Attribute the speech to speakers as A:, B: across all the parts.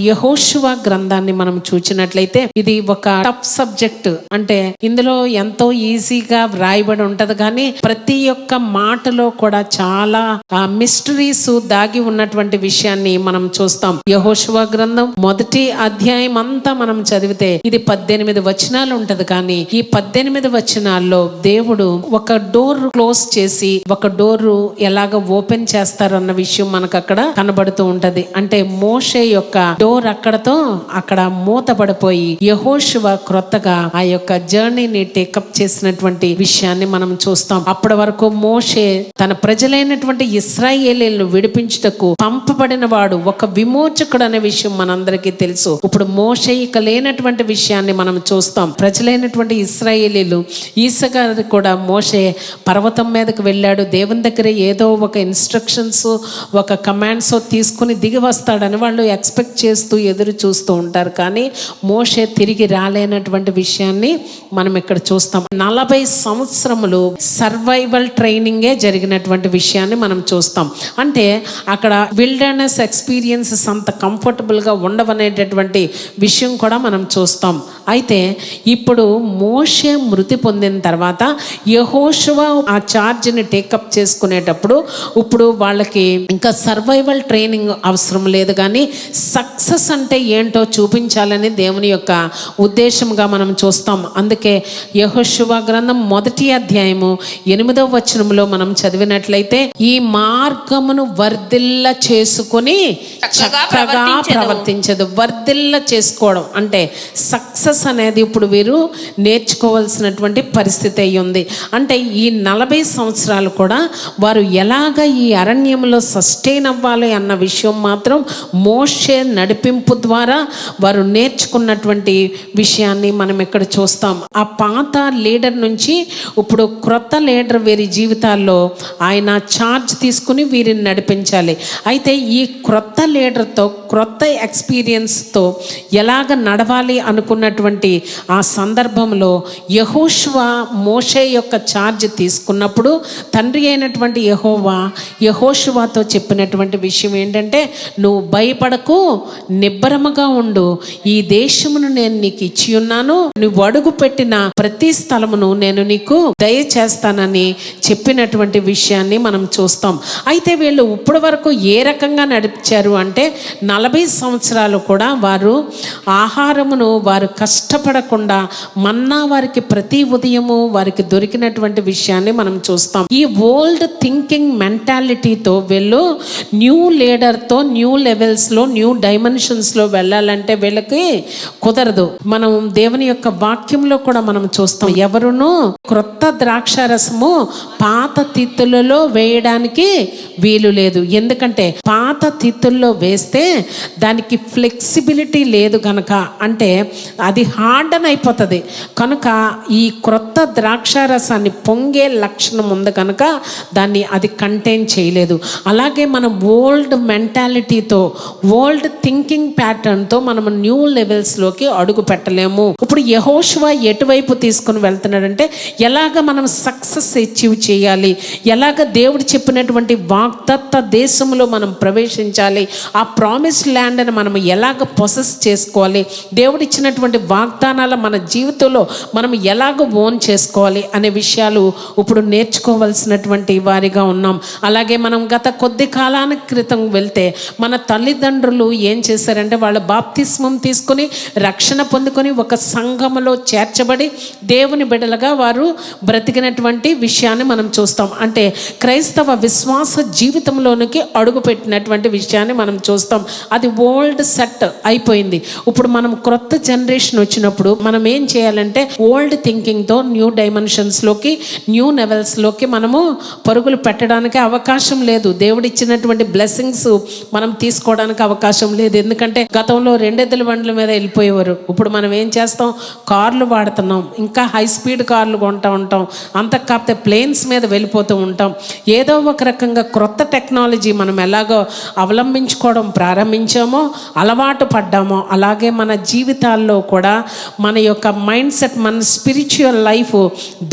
A: యెహోషువ గ్రంథాన్ని మనం చూసినట్లయితే ఇది ఒక టఫ్ సబ్జెక్ట్. అంటే ఇందులో ఎంతో ఈజీగా వ్రాయబడి ఉంటది, కానీ ప్రతి ఒక్క మాటలో కూడా చాలా మిస్టరీస్ దాగి ఉన్నటువంటి విషయాన్ని మనం చూస్తాం. యెహోషువ గ్రంథం మొదటి అధ్యాయం అంతా మనం చదివితే ఇది 18 వచనాలు ఉంటది, కానీ ఈ 18 వచనాల్లో దేవుడు ఒక డోర్ క్లోజ్ చేసి ఒక డోర్ ఎలాగ ఓపెన్ చేస్తారన్న విషయం మనకు అక్కడ కనబడుతూ ఉంటది. అంటే మోషే యొక్క డోర్ అక్కడతో అక్కడ మూతపడిపోయి యెహోషువ క్రొత్తగా ఆ యొక్క జర్నీని టేకప్ చేసినటువంటి విషయాన్ని మనం చూస్తాం. అప్పటి వరకు మోషే తన ప్రజలైనటువంటి ఇశ్రాయేలీయులను విడిపించుటకు పంపబడిన వాడు, ఒక విమోచకుడు అనే విషయం మనందరికీ తెలుసు. ఇప్పుడు మోషే ఇక లేనటువంటి విషయాన్ని మనం చూస్తాం. ప్రజలైనటువంటి ఇశ్రాయేలీయులు ఈసగారు కూడా మోషే పర్వతం మీదకు వెళ్ళాడు, దేవుని దగ్గర ఏదో ఒక ఇన్స్ట్రక్షన్స్ ఒక కమాండ్స్ తీసుకుని దిగి వస్తాడని వాళ్ళు ఎక్స్పెక్ట్ చేస్తూ ఎదురు చూస్తూ ఉంటారు. కానీ మోషే తిరిగి రాలేనటువంటి విషయాన్ని మనం ఇక్కడ చూస్తాం. 40 సంవత్సరములు సర్వైవల్ ట్రైనింగే జరిగినటువంటి విషయాన్ని మనం చూస్తాం. అంటే అక్కడ విల్డర్నెస్ ఎక్స్పీరియన్సెస్ అంత కంఫర్టబుల్గా ఉండవనేటటువంటి విషయం కూడా మనం చూస్తాం. అయితే ఇప్పుడు మోషే మృతి పొందిన తర్వాత యెహోషువ ఆ ఛార్జ్ని టేకప్ చేసుకునేటప్పుడు ఇప్పుడు వాళ్ళకి ఇంకా సర్వైవల్ ట్రైనింగ్ అవసరం లేదు, కానీ సక్సెస్ అంటే ఏంటో చూపించాలని దేవుని యొక్క ఉద్దేశంగా మనం చూస్తాం. అందుకే యెహోషువ గ్రంథం మొదటి అధ్యాయము 8వ వచనంలో మనం చదివినట్లయితే ఈ మార్గమును వర్ధిల్ల చేసుకుని చక్కగా ప్రవర్తించదు. వర్ధిల్ల చేసుకోవడం అంటే సక్సెస్ అనేది ఇప్పుడు వీరు నేర్చుకోవాల్సినటువంటి పరిస్థితి అయి ఉంది. అంటే ఈ 40 సంవత్సరాలు కూడా వారు ఎలాగ ఈ అరణ్యంలో సస్టైన్ అవ్వాలి అన్న విషయం మాత్రం మోషే నడిపింపు ద్వారా వారు నేర్చుకున్నటువంటి విషయాన్ని మనం ఇక్కడ చూస్తాం. ఆ పాత లీడర్ నుంచి ఇప్పుడు క్రొత్త లీడర్ వీరి జీవితాల్లో ఆయన ఛార్జ్ తీసుకుని వీరిని నడిపించాలి. అయితే ఈ క్రొత్త లీడర్తో క్రొత్త ఎక్స్పీరియన్స్తో ఎలాగ నడవాలి అనుకున్నటువంటి ఆ సందర్భంలో యెహోషువ మోషే యొక్క ఛార్జ్ తీసుకున్నప్పుడు తండ్రి అయినటువంటి యెహోవా యెహోషువతో చెప్పినటువంటి విషయం ఏంటంటే, నువ్వు భయపడకు, నిబ్బరముగా ఉండు, ఈ దేశమును నేను నీకు ఇచ్చి ఉన్నాను, నువ్వు అడుగు పెట్టిన ప్రతి స్థలమును నేను నీకు దయచేస్తానని చెప్పినటువంటి విషయాన్ని మనం చూస్తాం. అయితే వీళ్ళు ఇప్పటి వరకు ఏ రకంగా నడిపించారు అంటే 40 సంవత్సరాలు కూడా వారు ఆహారమును వారు కష్టపడకుండా మన్నా వారికి ప్రతి ఉదయము వారికి దొరికినటువంటి విషయాన్ని మనం చూస్తాం. ఈ ఓల్డ్ థింకింగ్ మెంటాలిటీతో వీళ్ళు న్యూ లీడర్తో న్యూ లెవెల్స్లో న్యూ డైమెన్షన్స్లో వెళ్ళాలంటే వీళ్ళకి కుదరదు. మనం దేవుని యొక్క వాక్యంలో కూడా మనం చూస్తాం, ఎవరునూ క్రొత్త ద్రాక్షారసము పాత తిత్తులలో వేయడానికి వీలు లేదు. ఎందుకంటే పాత తిత్తుల్లో వేస్తే దానికి ఫ్లెక్సిబిలిటీ లేదు కనుక, అంటే అది హార్డన్ అయిపోతుంది కనుక ఈ క్రొత్త ద్రాక్షారసాన్ని పొంగే లక్షణం ఉంది కనుక దాన్ని అది కంటైన్ చేయలేదు. అలాగే మనం ఓల్డ్ మెంటాలిటీతో ఓల్డ్ థింకింగ్ ప్యాటర్న్తో మనం న్యూ లెవెల్స్లోకి అడుగు పెట్టలేము. ఇప్పుడు యెహోషువ ఎటువైపు తీసుకుని వెళ్తున్నాడంటే ఎలాగ మనం సక్సెస్ అచీవ్ చేయాలి, ఎలాగ దేవుడు చెప్పినటువంటి వాగ్దత్త దేశంలో మనం ప్రవేశించాలి, ఆ ప్రామిస్ ల్యాండ్ని మనం ఎలాగ పొసెస్ చేసుకోవాలి, దేవుడు ఇచ్చినటువంటి వాగ్దానాల మన జీవితంలో మనం ఎలాగ ఓన్ చేసుకోవాలి అనే విషయాలు ఇప్పుడు నేర్చుకోవాల్సినటువంటి వారిగా ఉన్నాం. అలాగే మనం గత కొద్ది కాలానికి క్రితం వెళ్తే మన తల్లిదండ్రులు ఏం చేశారంటే వాళ్ళు బాప్తిస్మం తీసుకుని రక్షణ పొందుకొని ఒక సంఘములో చేర్చబడి దేవుని బిడ్డలుగా వారు బ్రతికినటువంటి విషయాన్ని మనం చూస్తాం. అంటే క్రైస్తవ విశ్వాస జీవితంలోనికి అడుగుపెట్టినటువంటి విషయాన్ని మనం చూస్తాం. అది ఓల్డ్ సెట్ అయిపోయింది. ఇప్పుడు మనం క్రొత్త జనరేషన్ వచ్చినప్పుడు మనం ఏం చేయాలంటే ఓల్డ్ థింకింగ్తో న్యూ డైమెన్షన్స్లోకి న్యూ లెవెల్స్లోకి మనము పరుగులు పెట్టడానికి అవకాశం లేదు. దేవుడిచ్చినటువంటి బ్లెస్సింగ్స్ మనం తీసుకోవడానికి అవకాశం లేదు. ఎందుకంటే గతంలో 2 ఎద్దుల బండ్ల మీద వెళ్ళిపోయేవారు, ఇప్పుడు మనం ఏం చేస్తాం, కార్లు వాడుతున్నాం, ఇంకా హై స్పీడ్ కార్లు కొంటూ ఉంటాం, అంత కాకపోతే ప్లేన్స్ మీద వెళ్ళిపోతూ ఉంటాం. ఏదో ఒక రకంగా క్రొత్త టెక్నాలజీ మనం ఎలాగో అవలంబించుకోవడం ప్రారంభించామో అలవాటు పడ్డామో అలాగే మన జీవితాల్లో కూడా మన యొక్క మైండ్ సెట్, మన స్పిరిచువల్ లైఫ్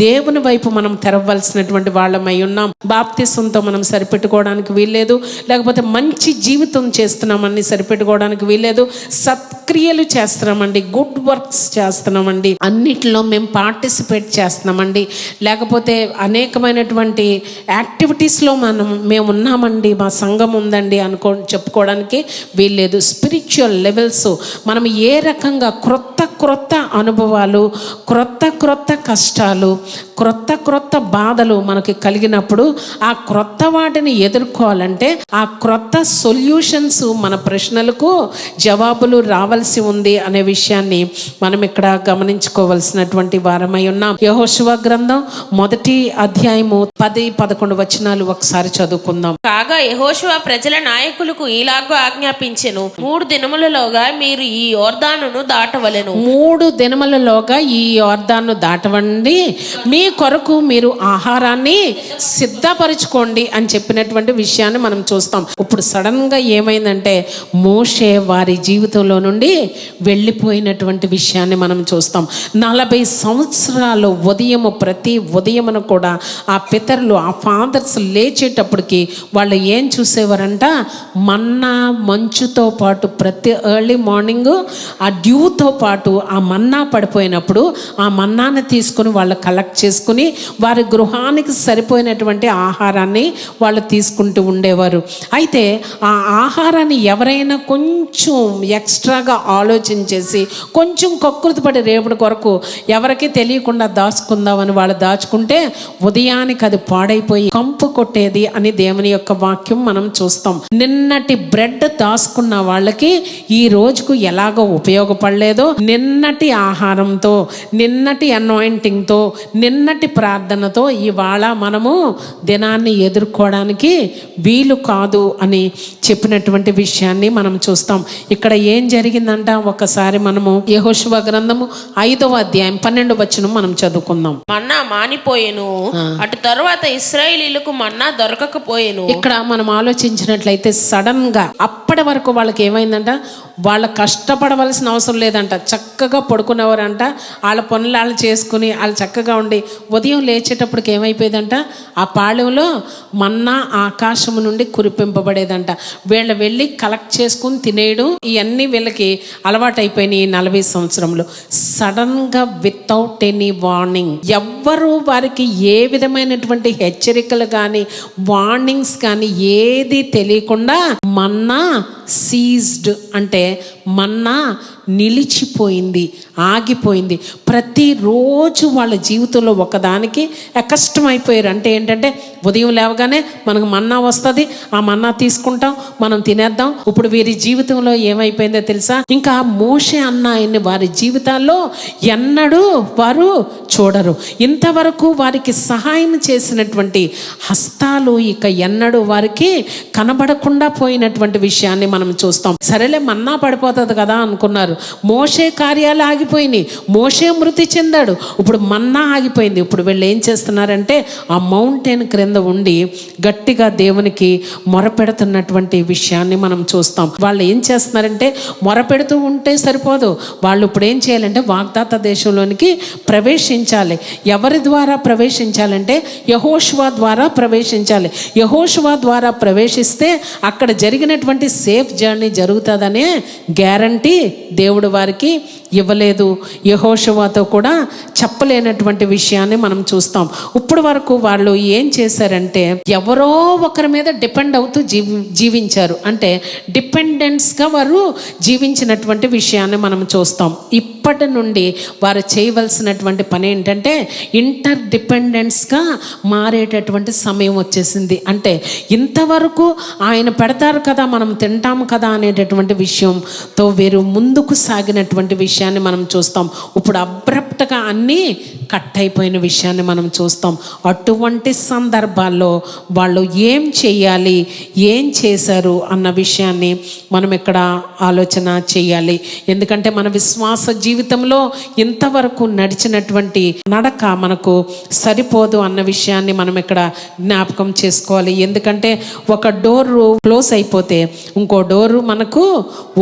A: దేవుని వైపు మనం తెరవలసినటువంటి వాళ్ళమై ఉన్నాం. బాప్తిసంతో మనం సరిపెట్టుకోవడానికి వీల్లేదు, లేకపోతే మంచి జీవితం చేస్తున్నామని సరిపెట్టుకోవడం చెప్పుకోవడానికి వీలేదు. సత్క్రియలు చేస్తున్నామండి, గుడ్ వర్క్స్ చేస్తున్నామండి, అన్నిటిలో మేము పార్టిసిపేట్ చేస్తున్నామండి, లేకపోతే అనేకమైనటువంటి యాక్టివిటీస్లో మేము ఉన్నామండి, మా సంఘం ఉందండి చెప్పుకోవడానికి వీల్లేదు. స్పిరిచువల్ లెవెల్స్ మనం ఏ రకంగా క్రొత్త అనుభవాలు, క్రొత్త కష్టాలు, క్రొత్త బాధలు మనకి కలిగినప్పుడు ఆ క్రొత్త వాటిని ఎదుర్కోవాలంటే ఆ క్రొత్త సొల్యూషన్స్, మన ప్రశ్నలకు జవాబులు రావాల్సి ఉంది అనే విషయాన్ని మనం ఇక్కడ గమనించుకోవాల్సినటువంటి వారమై ఉన్నాం. యెహోషువ గ్రంథం 1వ అధ్యాయము 10-11 వచనాలు ఒకసారి చదువుకుందాం.
B: కాగా యెహోషువ ప్రజల నాయకులకు ఇలాగూ ఆజ్ఞాపించెను, 3 దినములలోగా మీరు ఈ యోర్దానును దాటవలెను.
A: 3 దినములలోగా ఈ యోర్దాను దాటవండి, మీ కొరకు మీరు ఆహారాన్ని సిద్ధపరచుకోండి అని చెప్పినటువంటి విషయాన్ని మనం చూస్తాం. ఇప్పుడు సడన్ గా ఏమైందంటే మోషే వారి జీవితంలో నుండి వెళ్ళిపోయినటువంటి విషయాన్ని మనం చూస్తాం. 40 సంవత్సరాలు ప్రతి ఉదయమును కూడా ఆ పితరులు, ఆ ఫాదర్స్ లేచేటప్పటికి వాళ్ళు ఏం చూసేవారంట, మన్నా మంచుతో పాటు ప్రతి ఎర్లీ మార్నింగ్ ఆ డ్యూతో పాటు ఆ మన్నా పడిపోయినప్పుడు ఆ మన్నాన్ని తీసుకుని వాళ్ళు కలెక్ట్ చేసుకుని వారి గృహానికి సరిపోయినటువంటి ఆహారాన్ని వాళ్ళు తీసుకుంటూ ఉండేవారు. అయితే ఆ ఆహారాన్ని ఎవరైనా కొంచెం ఎక్స్ట్రాగా ఆలోచించేసి కొంచెం కక్కుర్తి పడి రేపటి కొరకు ఎవరికి తెలియకుండా దాచుకుందామని వాళ్ళు దాచుకుంటే ఉదయానికి అది పాడైపోయి కంపు కొట్టేది అని దేవుని యొక్క వాక్యం మనం చూస్తాం. నిన్నటి బ్రెడ్ దాచుకున్న వాళ్ళకి ఈ రోజుకు ఎలాగో ఉపయోగపడలేదో, నిన్నటి ఆహారంతో, నిన్నటి అనాయింటింగ్తో, నిన్నటి ప్రార్థనతో ఇవాళ మనము దినాన్ని ఎదుర్కోవడానికి వీలు కాదు అని చెప్పినటువంటి విషయాన్ని మనం చూస్తాం. ఇక్కడ ఏం జరిగిందంట, ఒకసారి మనము యెహోషువ గ్రంథము 5వ అధ్యాయం 12వ వచనం మనం చదువుకుందాం.
B: మన్నా మానిపోయెను, అటు తరువాత ఇశ్రాయేలీయులకు మన్నా దొరకకపోయెను.
A: ఇక్కడ మనం ఆలోచించినట్లయితే సడన్ గా అప్పటి వరకు వాళ్ళకి ఏమైందంట, వాళ్ళు కష్టపడవలసిన అవసరం లేదంట, చక్కగా పడుకునేవారంట, వాళ్ళ పనులు వాళ్ళు చేసుకుని వాళ్ళు చక్కగా ఉండి ఉదయం లేచేటప్పటికి ఏమైపోయేదంట, ఆ పాళెంలో మన్నా ఆకాశము నుండి కురిపింపబడేదంట. వీళ్ళు వెళ్ళి కలెక్ట్ చేసుకుని తినేయడం ఇవన్నీ వీళ్ళకి అలవాటు అయిపోయినాయి. 40 సంవత్సరంలో సడన్ గా వితౌట్ ఎనీ వార్నింగ్, ఎవ్వరూ వారికి ఏ విధమైనటువంటి హెచ్చరికలు కానీ వార్నింగ్స్ కానీ ఏది తెలియకుండా మన్నా సీజ్డ్, అంటే మన్నా నిలిచిపోయింది, ఆగిపోయింది. ప్రతిరోజు వాళ్ళ జీవితంలో ఒకదానికి కష్టమైపోయారు. అంటే ఏంటంటే ఉదయం లేవగానే మనకు మన్నా వస్తుంది, ఆ మన్నా తీసుకుంటాం, మనం తినేద్దాం. ఇప్పుడు వీరి జీవితంలో ఏమైపోయిందో తెలుసా, ఇంకా మోషే అన్న ఆయన్ని వారి జీవితాల్లో ఎన్నడూ వారు చూడరు. ఇంతవరకు వారికి సహాయం చేసినటువంటి హస్తాలు ఇక ఎన్నడూ వారికి కనబడకుండా పోయినటువంటి విషయాన్ని మనం చూస్తాం. సరేలే మన్నా పడిపోతుంది కదా అనుకున్నారు. మోషే కార్యాలు ఆగిపోయినాయి, మోషే మృతి చెందాడు, ఇప్పుడు మన్నా ఆగిపోయింది. ఇప్పుడు వీళ్ళు ఏం చేస్తున్నారంటే ఆ మౌంటైన్ క్రింద ఉండి గట్టిగా దేవునికి మొరపెడుతున్నటువంటి విషయాన్ని మనం చూస్తాం. వాళ్ళు ఏం చేస్తున్నారంటే మొరపెడుతూ ఉంటే సరిపోదు, వాళ్ళు ఇప్పుడు ఏం చేయాలంటే వాగ్దాత దేశంలోనికి ప్రవేశించాలి. ఎవరి ద్వారా ప్రవేశించాలంటే యెహోషువ ద్వారా ప్రవేశించాలి. యెహోషువ ద్వారా ప్రవేశిస్తే అక్కడ జరిగినటువంటి సేఫ్ జర్నీ జరుగుతుందనే గ్యారంటీ దేవుడు వారికి ఇవ్వలేదు. యెహోషువతో కూడా చెప్పలేనటువంటి విషయాన్ని మనం చూస్తాం. ఇప్పుడు వరకు వాళ్ళు ఏం చేశారంటే ఎవరో ఒకరి మీద డిపెండ్ అవుతూ జీవించారు. అంటే డిపెండెన్స్గా వారు జీవించినటువంటి విషయాన్ని మనం చూస్తాం. ఇప్పటి నుండి వారు చేయవలసినటువంటి పని ఏంటంటే ఇంటర్ డిపెండెన్స్గా మారేటటువంటి సమయం వచ్చేసింది. అంటే ఇంతవరకు ఆయన పెడతారు కదా, మనం తింటాము కదా అనేటటువంటి విషయంతో వీరు ముందుకు సాగినటువంటి విషయాన్ని మనం చూస్తాం. ఇప్పుడు అబ్రప్ట్గా అన్నీ కట్ అయిపోయిన విషయాన్ని మనం చూస్తాం. అటువంటి సందర్భాల్లో వాళ్ళు ఏం చేయాలి, ఏం చేశారు అన్న విషయాన్ని మనం ఇక్కడ ఆలోచన చేయాలి. ఎందుకంటే మన విశ్వాస జీవితంలో ఇంతవరకు నడిచినటువంటి నడక మనకు సరిపోదు అన్న విషయాన్ని మనం ఇక్కడ జ్ఞాపకం చేసుకోవాలి. ఎందుకంటే ఒక డోరు క్లోజ్ అయిపోతే ఇంకో డోరు మనకు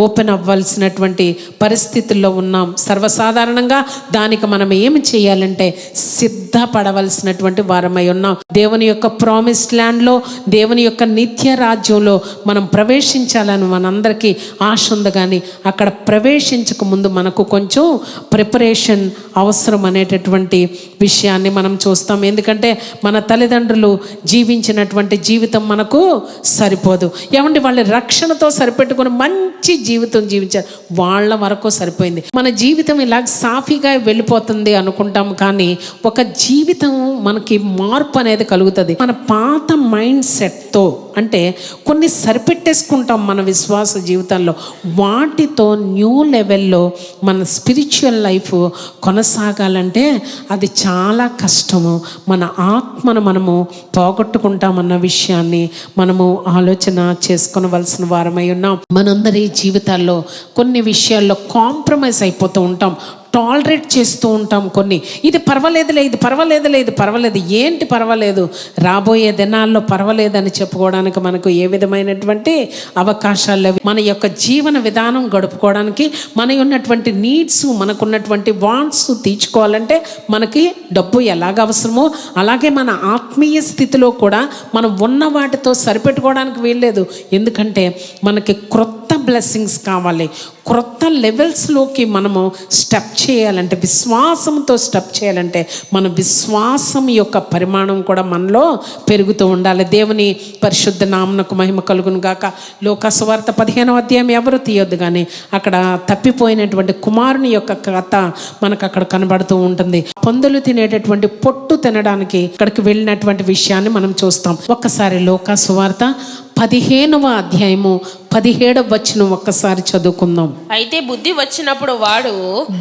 A: ఓపెన్ అవ్వాల్సినటువంటి పరిస్థితుల్లో ఉన్నాం. సర్వసాధారణంగా దానికి మనం ఏమి చేయాలంటే సిద్ధపడవలసినటువంటి వారమై ఉన్నాం. దేవుని యొక్క ప్రామిస్డ్ ల్యాండ్లో, దేవుని యొక్క నిత్య రాజ్యంలో మనం ప్రవేశించాలని మనందరికీ ఆశ ఉంది. కానీ అక్కడ ప్రవేశించక ముందు మనకు కొంచెం ప్రిపరేషన్ అవసరం అనేటటువంటి విషయాన్ని మనం చూస్తాం. ఎందుకంటే మన తల్లిదండ్రులు జీవించినటువంటి జీవితం మనకు సరిపోదు. ఏమంటే వాళ్ళ రక్షణతో సరిపెట్టుకుని మంచి జీవితం జీవించారు, వాళ్ళ వరకు సరిపోయింది. మన జీవితం ఇలా సాఫీగా వెళ్ళిపోతుంది అనుకుంటాం, కానీ ఒక జీవితం మనకి మార్పు అనేది కలుగుతుంది. మన పాత మైండ్ సెట్తో అంటే కొన్ని సరిపెట్టేసుకుంటాం మన విశ్వాస జీవితంలో. వాటితో న్యూ లెవెల్లో మన స్పిరిచువల్ లైఫ్ కొనసాగాలంటే అది చాలా కష్టము. మన ఆత్మను మనము పోగొట్టుకుంటామన్న విషయాన్ని మనము ఆలోచన చేసుకొనవలసిన వారమై ఉన్నాం. మనందరి జీవితాల్లో కొన్ని విషయాల్లో కాంప్రమైజ్ అయిపోతూ ఉంటాం, టాలరేట్ చేస్తూ ఉంటాం. కొన్ని ఇది పర్వాలేదులే, ఇది పర్వాలేదులే, ఇది పర్వాలేదు, ఏంటి పర్వాలేదు, రాబోయే దినాల్లో పర్వాలేదని చెప్పుకోవడానికి మనకు ఏ విధమైనటువంటి అవకాశాలు లేవు. మన యొక్క జీవన విధానం గడుపుకోవడానికి, మన ఉన్నటువంటి నీడ్స్, మనకున్నటువంటి వాంట్స్ తీర్చుకోవాలంటే మనకి డబ్బు ఎలాగ అవసరమో అలాగే మన ఆత్మీయ స్థితిలో కూడా మనం ఉన్న వాటితో సరిపెట్టుకోవడానికి వీల్లేదు. ఎందుకంటే మనకి క్రొత్త బ్లెస్సింగ్స్ కావాలి. క్రొత్త లెవెల్స్లోకి మనము స్టెప్ చేయాలంటే, విశ్వాసంతో స్టెప్ చేయాలంటే మన విశ్వాసం యొక్క పరిమాణం కూడా మనలో పెరుగుతూ ఉండాలి. దేవుని పరిశుద్ధ నామమునకు మహిమ కలుగును గాక. లోకాసు వార్త 15వ అధ్యాయం ఎవరు తీయొద్దు, కానీ అక్కడ తప్పిపోయినటువంటి కుమారుని యొక్క కథ మనకు అక్కడ కనబడుతూ ఉంటుంది. పందులు తినేటటువంటి పొట్టు తినడానికి అక్కడికి వెళ్ళినటువంటి విషయాన్ని మనం చూస్తాం. ఒక్కసారి లోకాసు వార్త 15వ అధ్యాయము 17వ వచనం ఒక్కసారి చదువుకుందాం.
B: అయితే బుద్ధి వచ్చినప్పుడు వాడు,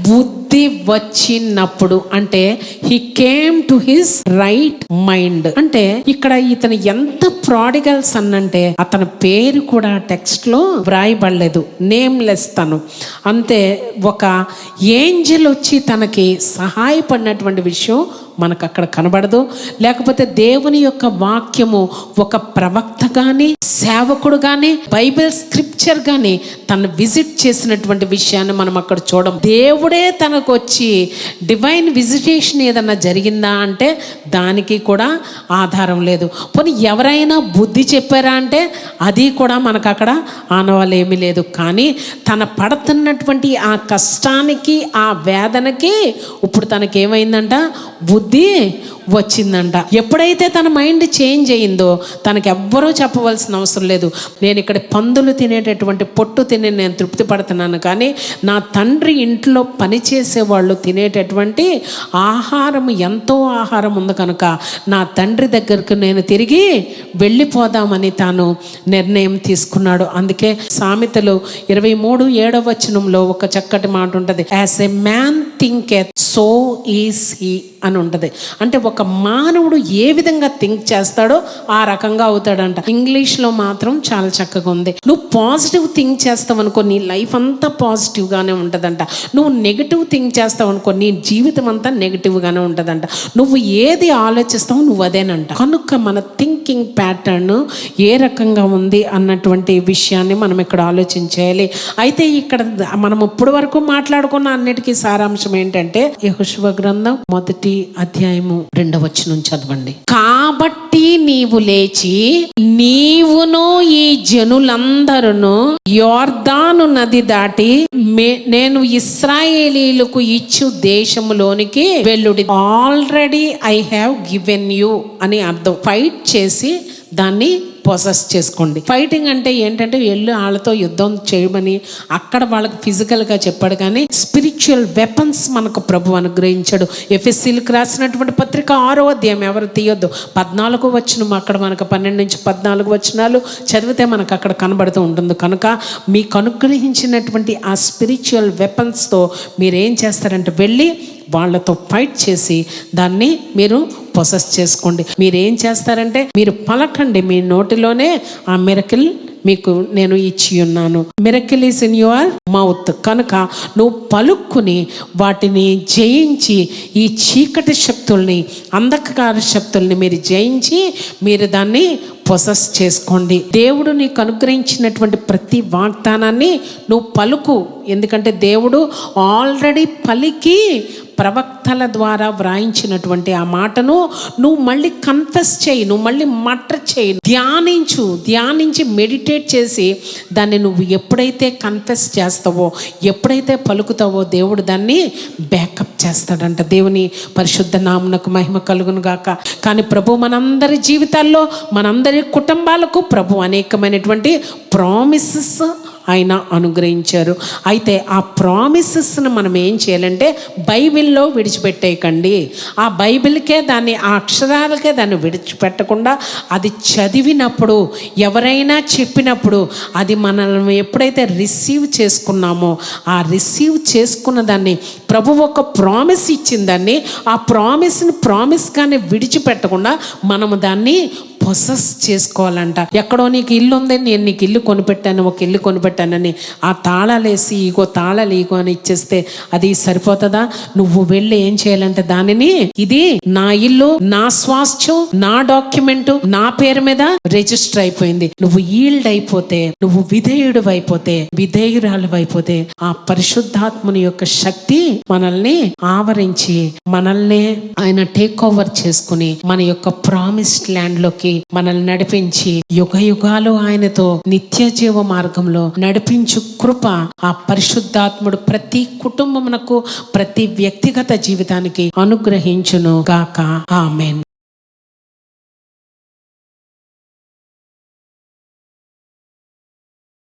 A: బుద్ధి వచ్చినప్పుడు అంటే he came to his right mind. అంటే ఇక్కడ ఇతను ఎంత ప్రాడిగల్ సన్ అంటే అతని పేరు కూడా టెక్స్ట్ లో వ్రాయబడలేదు, నేమ్లెస్ తను. అంతే, ఒక ఏంజెల్ వచ్చి తనకి సహాయపడినటువంటి విషయం మనకు అక్కడ కనబడదు. లేకపోతే దేవుని యొక్క వాక్యము ఒక ప్రవక్త కానీ, సేవకుడు కానీ, బైబిల్ స్క్రిప్చర్ కానీ తను విజిట్ చేసినటువంటి విషయాన్ని మనం అక్కడ చూడం. దేవుడే తనకు వచ్చి డివైన్ విజిటేషన్ ఏదన్నా జరిగిందా అంటే దానికి కూడా ఆధారం లేదు. పోనీ ఎవరైనా బుద్ధి చెప్పారా అంటే అది కూడా మనకు అక్కడ ఆనవాళ్ళు ఏమీ లేదు. కానీ తన పడుతున్నటువంటి ఆ కష్టానికి, ఆ వేదనకి ఇప్పుడు తనకి ఏమైందంట, బుద్ధి వచ్చిందంట. ఎప్పుడైతే తన మైండ్ చేంజ్ అయ్యిందో తనకి ఎవ్వరూ చెప్పవలసిన అవసరం లేదు. నేను ఇక్కడ పందులు తినేటటువంటి పొట్టు తిని నేను తృప్తి పడుతున్నాను, కానీ నా తండ్రి ఇంట్లో పనిచేసే వాళ్ళు తినేటటువంటి ఆహారం, ఎంతో ఆహారం ఉంది కనుక నా తండ్రి దగ్గరకు నేను తిరిగి వెళ్ళిపోదామని తాను నిర్ణయం తీసుకున్నాడు. అందుకే సామెతలు 23:7 వచనంలో ఒక చక్కటి మాట ఉంటుంది, as a man thinketh so is he అని ఉంటుంది. అంటే ఒక మానవుడు ఏ విధంగా థింక్ చేస్తాడో ఆ రకంగా అవుతాడంట. ఇంగ్లీష్లో మాత్రం చాలా చక్కగా ఉంది. నువ్వు పాజిటివ్ థింక్ చేస్తావు అనుకో, నీ లైఫ్ అంతా పాజిటివ్గానే ఉంటుందంట. నువ్వు నెగిటివ్ థింక్ చేస్తావు అనుకో, నీ జీవితం అంతా నెగిటివ్గానే ఉంటుందంట. నువ్వు ఏది ఆలోచిస్తావు నువ్వు అదేనంట. కనుక మన థింకింగ్ ప్యాటర్న్ ఏ రకంగా ఉంది అన్నటువంటి విషయాన్ని మనం ఇక్కడ ఆలోచించాలి. అయితే ఇక్కడ మనం ఇప్పటి వరకు మాట్లాడుకున్న అన్నిటికీ సారాంశం ఏంటంటే యెహోషువ గ్రంథం 1వ అధ్యాయము 2వ వచనం చదవండి. కాబట్టి నీవు లేచి నీవును ఈ జనులందరూ యోర్దాను నది దాటి నేను ఇశ్రాయేలీలకు ఇచ్చు దేశములోనికి వెళ్ళుడి. Already I have given you అని అర్థం. ఫైట్ చేసి దాన్ని పొసెస్ చేసుకోండి. ఫైటింగ్ అంటే ఏంటంటే వెళ్ళి వాళ్ళతో యుద్ధం చేయమని అక్కడ వాళ్ళకి ఫిజికల్గా చెప్పాడు, కానీ స్పిరిచువల్ వెపన్స్ మనకు ప్రభు అనుగ్రహించాడు. ఎఫెసీలకు రాసినటువంటి పత్రిక 6వ అధ్యాయం ఎవరు తీయొద్దు, 14వ వచనం అక్కడ మనకు 12 నుంచి 14 వచనాలు చదివితే మనకు అక్కడ కనబడుతూ ఉంటుంది. కనుక మీకు అనుగ్రహించినటువంటి ఆ స్పిరిచువల్ వెపన్స్తో మీరేం చేస్తారంటే వెళ్ళి వాళ్ళతో ఫైట్ చేసి దాన్ని మీరు పొసెస్ చేసుకోండి. మీరేం చేస్తారంటే మీరు పలకండి, మీ నోటిలోనే ఆ మిరకిల్ మీకు నేను ఇచ్చి ఉన్నాను. Miracle is in your mouth. కనుక నువ్వు పలుక్కుని వాటిని జయించి ఈ చీకటి శక్తుల్ని, అంధకార శక్తుల్ని మీరు జయించి మీరు దాన్ని పొసెస్ చేసుకోండి. దేవుడు నీకు అనుగ్రహించినటువంటి ప్రతి వాగ్దానాన్ని నువ్వు పలుకు. ఎందుకంటే దేవుడు ఆల్రెడీ పలికి ప్రవక్తల ద్వారా వ్రాయించినటువంటి ఆ మాటను నువ్వు మళ్ళీ కన్ఫెస్ చేయి, నువ్వు మళ్ళీ మటర్ చేయి, ధ్యానించి మెడిటేట్ చేసి దాన్ని నువ్వు ఎప్పుడైతే కన్ఫెస్ చేస్తావో, ఎప్పుడైతే పలుకుతావో దేవుడు దాన్ని బ్యాకప్ చేస్తాడంట. దేవుని పరిశుద్ధ నామమునకు మహిమ కలుగును గాక. కానీ ప్రభు మనందరి జీవితాల్లో, మనందరి కుటుంబాలకు ప్రభు అనేకమైనటువంటి ప్రామిసెస్ ఆయన అనుగ్రహించారు. అయితే ఆ ప్రామిసెస్ను మనం ఏం చేయాలంటే బైబిల్లో విడిచిపెట్టేయకండి. ఆ బైబిల్కే దాన్ని, ఆ అక్షరాలకే దాన్ని విడిచిపెట్టకుండా అది చదివినప్పుడు, ఎవరైనా చెప్పినప్పుడు అది మనల్ని ఎప్పుడైతే రిసీవ్ చేసుకున్నామో, ఆ రిసీవ్ చేసుకున్న దాన్ని ప్రభు ఒక ప్రామిస్ ఇచ్చిందాన్ని, ఆ ప్రామిస్గానే విడిచిపెట్టకుండా మనము దాన్ని పొసెస్ చేసుకోవాలంట. ఎక్కడో నీకు ఇల్లు ఉంది, నేను నీకు ఇల్లు కొనిపెట్టాను, ఒక ఇల్లు కొనిపెట్టానని ఆ తాళాలేసి తాళాలు అని ఇచ్చేస్తే అది సరిపోతుందా? నువ్వు వెళ్ళి ఏం చేయాలంటే దానిని, ఇది నా ఇల్లు, నా స్వాస్థ్యం, నా డాక్యుమెంట్, నా పేరు మీద రిజిస్టర్ అయిపోయింది. నువ్వు ఈల్డ్ అయిపోతే, నువ్వు విధేయురాలు అయిపోతే ఆ పరిశుద్ధాత్మని యొక్క శక్తి మనల్ని ఆవరించి, మనల్ని ఆయన టేక్ ఓవర్ చేసుకుని మన యొక్క ప్రామిస్డ్ ల్యాండ్ లోకి మనల్ని నడిపించి యుగాలు ఆయనతో నిత్య జీవ మార్గంలో నడిపించు కృప ఆ పరిశుద్ధాత్ముడు ప్రతి కుటుంబమునకు, ప్రతి వ్యక్తిగత జీవితానికి అనుగ్రహించును గాక. ఆమేన్.